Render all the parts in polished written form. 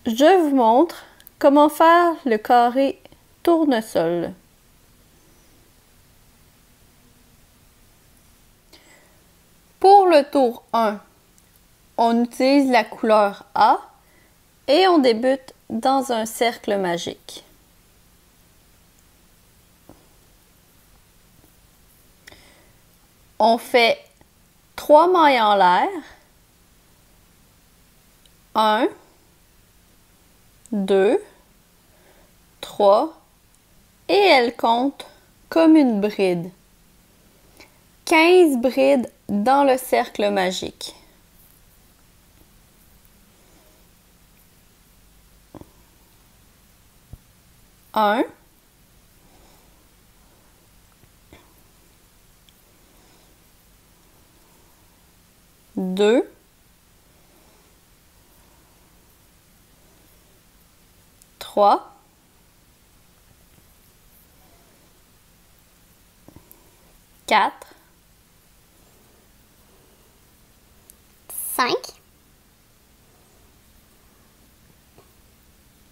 Je vous montre comment faire le carré tournesol. Pour le tour 1, on utilise la couleur A et on débute dans un cercle magique. On fait 3 mailles en l'air. 1, 2, 3 et elle compte comme une bride. 15 brides dans le cercle magique. Un, deux, trois, quatre, 5,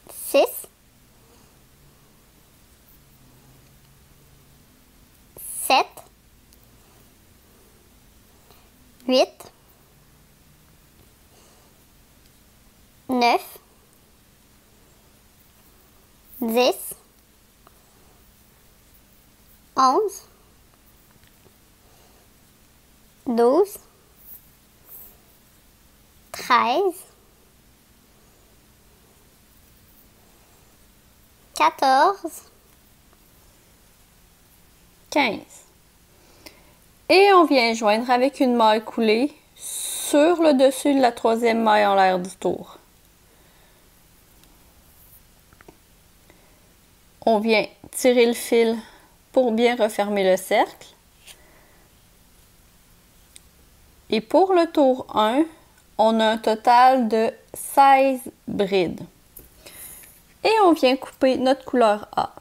6, 7, 8, 9, 10, 11, 12, 13, 14, 15. Et on vient joindre avec une maille coulée sur le dessus de la troisième maille en l'air du tour. On vient tirer le fil pour bien refermer le cercle. Et pour le tour 1, on a un total de 16 brides. Et on vient couper notre couleur A.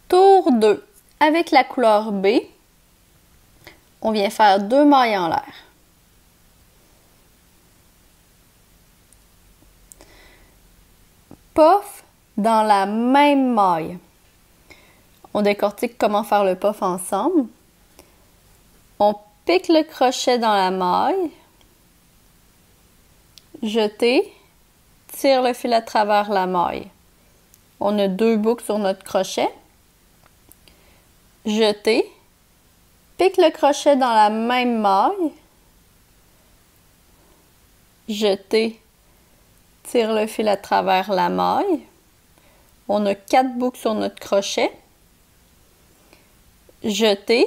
Tour 2. Avec la couleur B, on vient faire 2 mailles en l'air. Puff dans la même maille. On décortique comment faire le puff ensemble. On pique le crochet dans la maille. Jeter, tire le fil à travers la maille. On a 2 boucles sur notre crochet. Jeter, pique le crochet dans la même maille. Jeter, tire le fil à travers la maille. On a 4 boucles sur notre crochet. Jeter,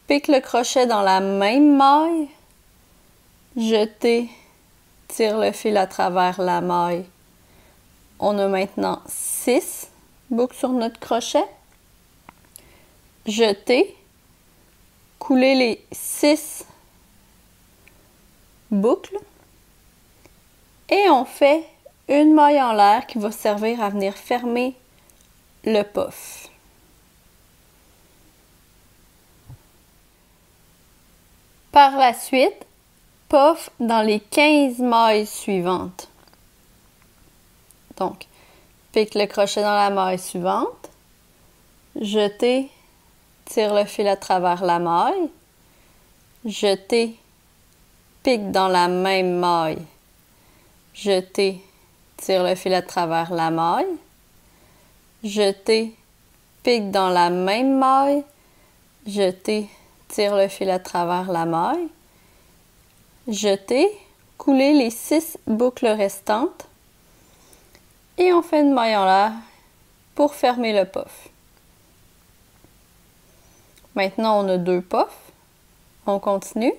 pique le crochet dans la même maille. Jeter, tire le fil à travers la maille. On a maintenant 6 boucles sur notre crochet. Jeter, couler les 6 boucles et on fait une maille en l'air qui va servir à venir fermer le puff. Par la suite, puff dans les 15 mailles suivantes. Donc, pique le crochet dans la maille suivante, jeter, tire le fil à travers la maille, jeter, pique dans la même maille, jeter, tire le fil à travers la maille, jeter, pique dans la même maille, jeter, tire le fil à travers la maille, jeter, couler les 6 boucles restantes et on fait une maille en l'air pour fermer le puff. Maintenant, on a 2 puffs. On continue.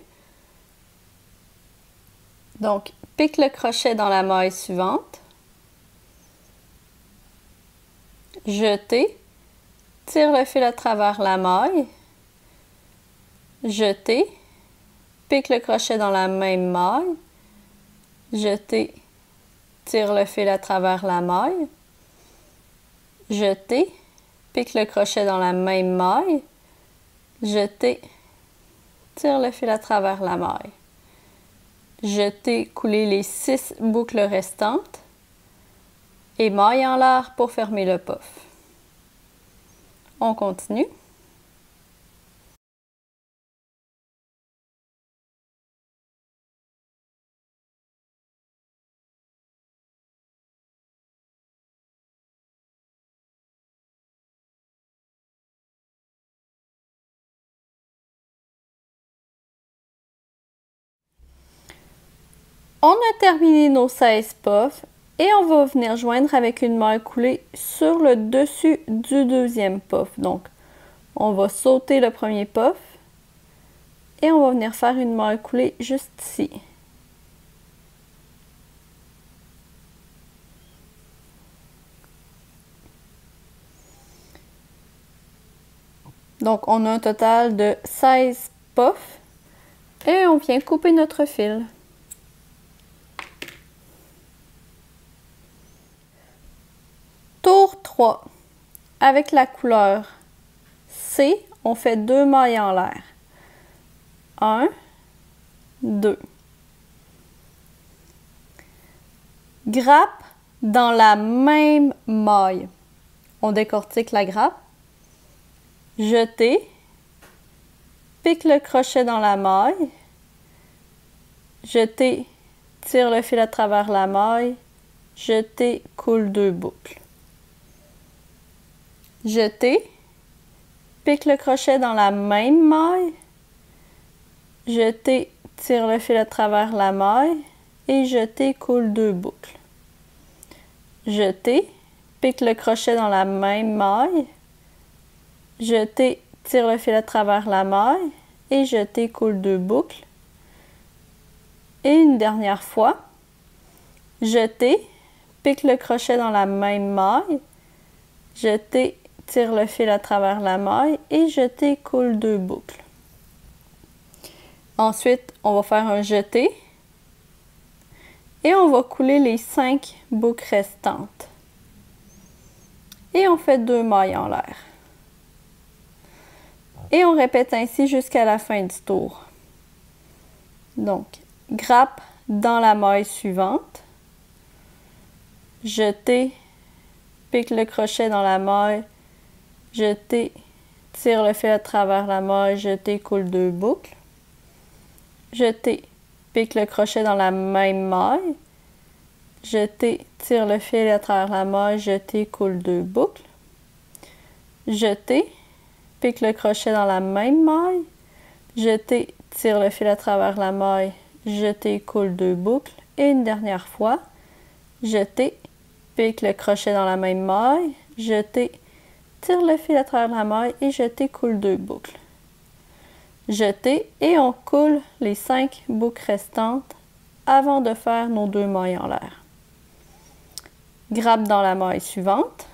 Donc, pique le crochet dans la maille suivante. Jeter, tire le fil à travers la maille. Jeter, pique le crochet dans la même maille. Jeter, tire le fil à travers la maille. Jeter, pique le crochet dans la même maille. Jeter, tire le fil à travers la maille. Je t'ai coulé les 6 boucles restantes et maille en l'air pour fermer le puff. On continue. On a terminé nos 16 puffs et on va venir joindre avec une maille coulée sur le dessus du deuxième puff. Donc, on va sauter le premier puff et on va venir faire une maille coulée juste ici. Donc, on a un total de 16 puffs et on vient couper notre fil. Tour 3. Avec la couleur C, on fait 2 mailles en l'air. 1, 2. Grappe dans la même maille. On décortique la grappe. Jeter. Pique le crochet dans la maille. Jeter. Tire le fil à travers la maille. Jeter. Coule 2 boucles. Jeter, pique le crochet dans la même maille, jeter, tire le fil à travers la maille et jeter, coule 2 boucles. Jeter, pique le crochet dans la même maille, jeter, tire le fil à travers la maille et jeter, coule 2 boucles. Et une dernière fois, jeter, pique le crochet dans la même maille, jeter, tire le fil à travers la maille et jeter, coule 2 boucles. Ensuite, on va faire un jeté et on va couler les 5 boucles restantes. Et on fait 2 mailles en l'air. Et on répète ainsi jusqu'à la fin du tour. Donc, grappe dans la maille suivante, jeter, pique le crochet dans la maille, jeter, tire le fil à travers la maille, jeter, coule 2 boucles. Jeter, pique le crochet dans la même maille. Jeter, tire le fil à travers la maille, jeter, coule 2 boucles. Jeter, pique le crochet dans la même maille. Jeter, tire le fil à travers la maille, jeter, coule 2 boucles. Et une dernière fois, jeter, pique le crochet dans la même maille, jeter, tire le fil à travers la maille et jeter, coule 2 boucles. Jeter et on coule les 5 boucles restantes avant de faire nos 2 mailles en l'air. Grappe dans la maille suivante.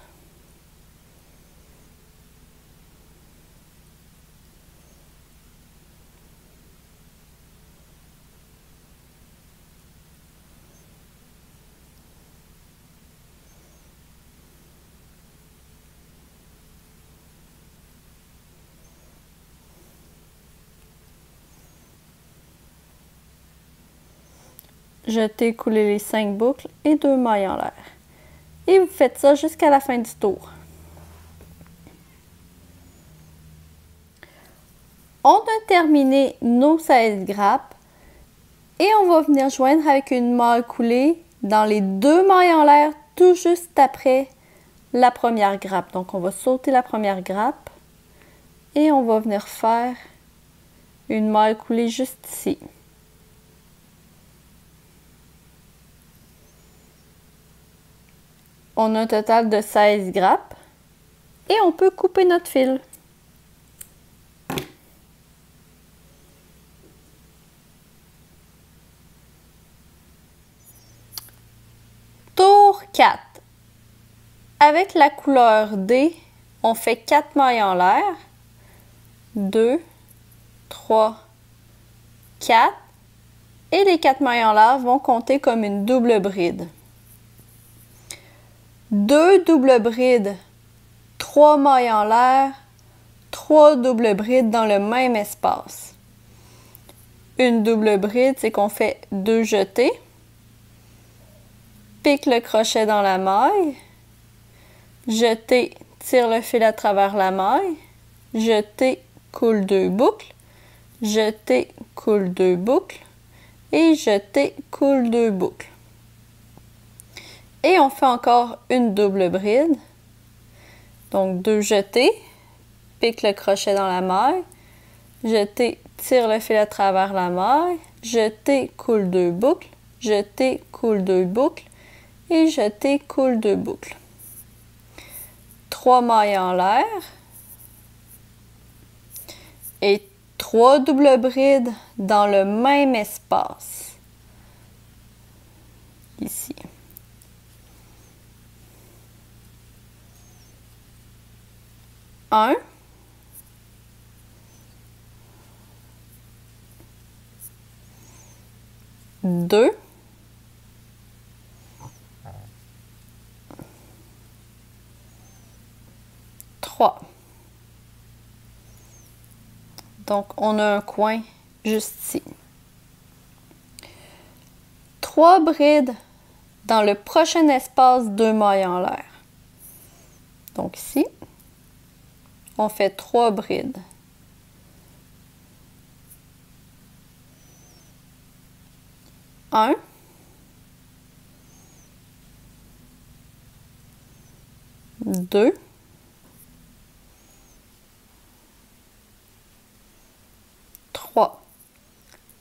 Jeter, couler les 5 boucles et 2 mailles en l'air. Et vous faites ça jusqu'à la fin du tour. On a terminé nos 16 grappes et on va venir joindre avec une maille coulée dans les 2 mailles en l'air tout juste après la première grappe. Donc on va sauter la première grappe et on va venir faire une maille coulée juste ici. On a un total de 16 grappes et on peut couper notre fil. Tour 4. Avec la couleur D, on fait 4 mailles en l'air. 2, 3, 4. Et les 4 mailles en l'air vont compter comme une double bride. 2 doubles brides, 3 mailles en l'air, 3 doubles brides dans le même espace. une double bride, c'est qu'on fait 2 jetés. Pique le crochet dans la maille. Jeté, tire le fil à travers la maille. Jeté, coule 2 boucles. Jeté, coule 2 boucles. Et jeté, coule 2 boucles. Et on fait encore une double bride. Donc 2 jetés, pique le crochet dans la maille, jeté, tire le fil à travers la maille, jeté, coule 2 boucles, jeté, coule 2 boucles et jeté, coule 2 boucles. 3 mailles en l'air et 3 doubles brides dans le même espace. Ici. Un, deux, trois. Donc, on a un coin juste ici. 3 brides dans le prochain espace, 2 mailles en l'air. Donc ici, on fait 3 brides. Un, deux, trois.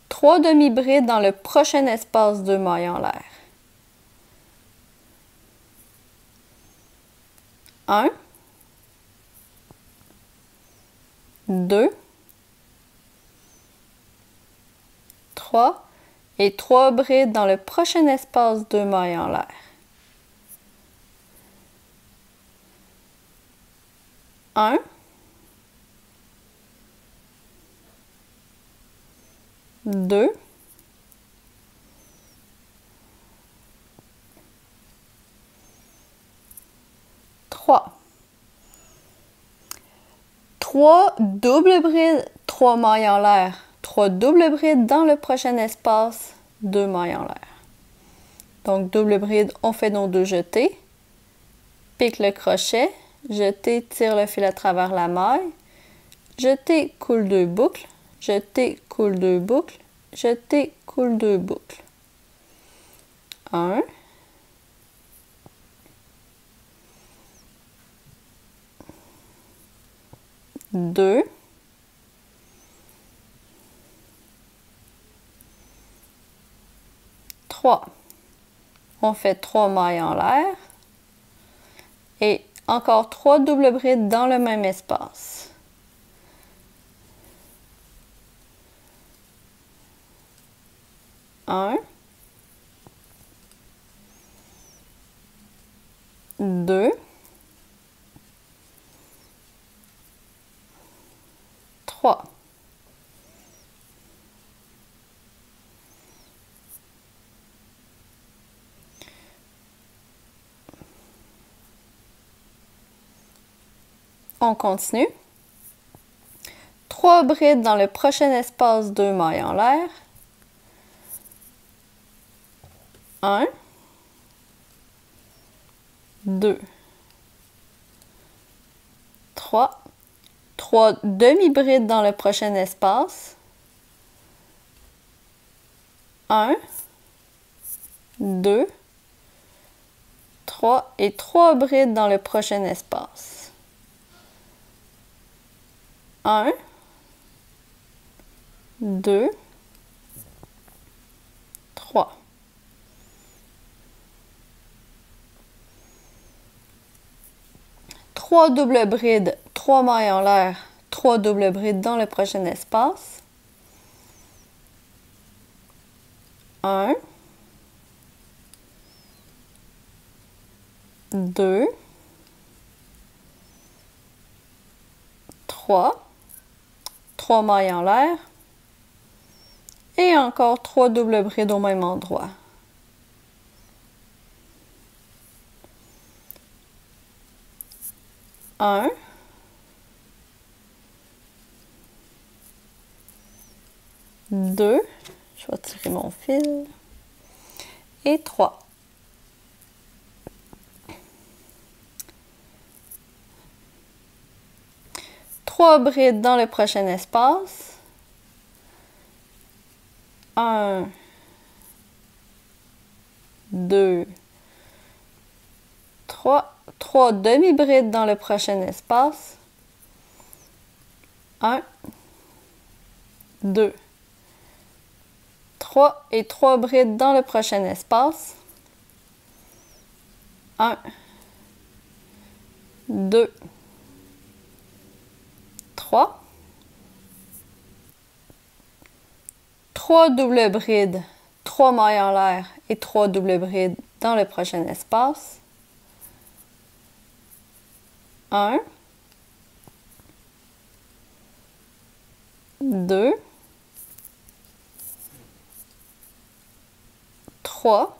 3 demi-brides dans le prochain espace, 2 mailles en l'air. Un, deux, trois et 3 brides dans le prochain espace, 2 mailles en l'air. Un, deux, trois. 3 doubles brides, 3 mailles en l'air. 3 doubles brides dans le prochain espace, 2 mailles en l'air. Donc, double bride, on fait nos 2 jetés. Pique le crochet, jeté, tire le fil à travers la maille. Jeté, coule 2 boucles. Jeté, coule 2 boucles. Jeté, coule 2 boucles. 1. Deux. 3. On fait 3 mailles en l'air et encore 3 doubles brides dans le même espace. Un, deux, trois. On continue. 3 brides dans le prochain espace, 2 mailles en l'air. 1, 2, 3. 3 demi-brides dans le prochain espace. 1, 2, 3 et 3 brides dans le prochain espace. 1, 2, 3. Trois doubles brides, 3 mailles en l'air, 3 doubles brides dans le prochain espace. 1, 2, 3. 3 mailles en l'air et encore 3 doubles brides au même endroit. Un, 2, je vais tirer mon fil, et 3. Trois brides dans le prochain espace. 1, 2, 3. 3 demi-brides dans le prochain espace. 1, 2, 3 et 3 brides dans le prochain espace. 1, 2, 3. 3 doubles brides, 3 mailles en l'air et 3 doubles brides dans le prochain espace. 1, 2, 3,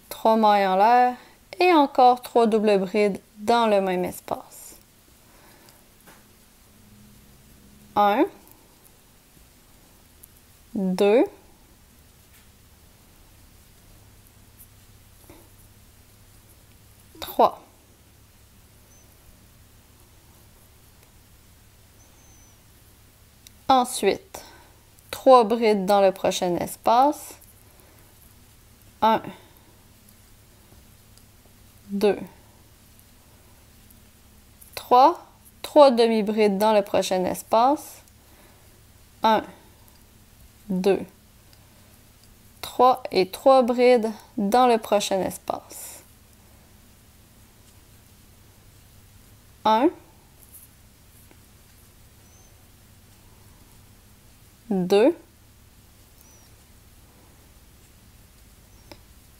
3 mailles en l'air et encore 3 doubles brides dans le même espace. 1, 2, 3. Ensuite, 3 brides dans le prochain espace. 1, 2, 3. 3 demi-brides dans le prochain espace. 1, 2, 3 et 3 brides dans le prochain espace. 1, 2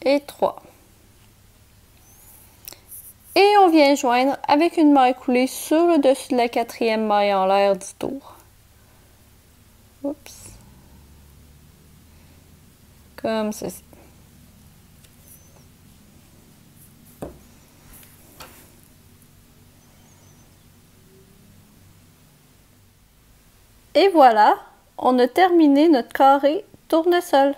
et 3. Et on vient joindre avec une maille coulée sur le dessus de la quatrième maille en l'air du tour. Oups. Comme ceci. Et voilà, on a terminé notre carré tournesol.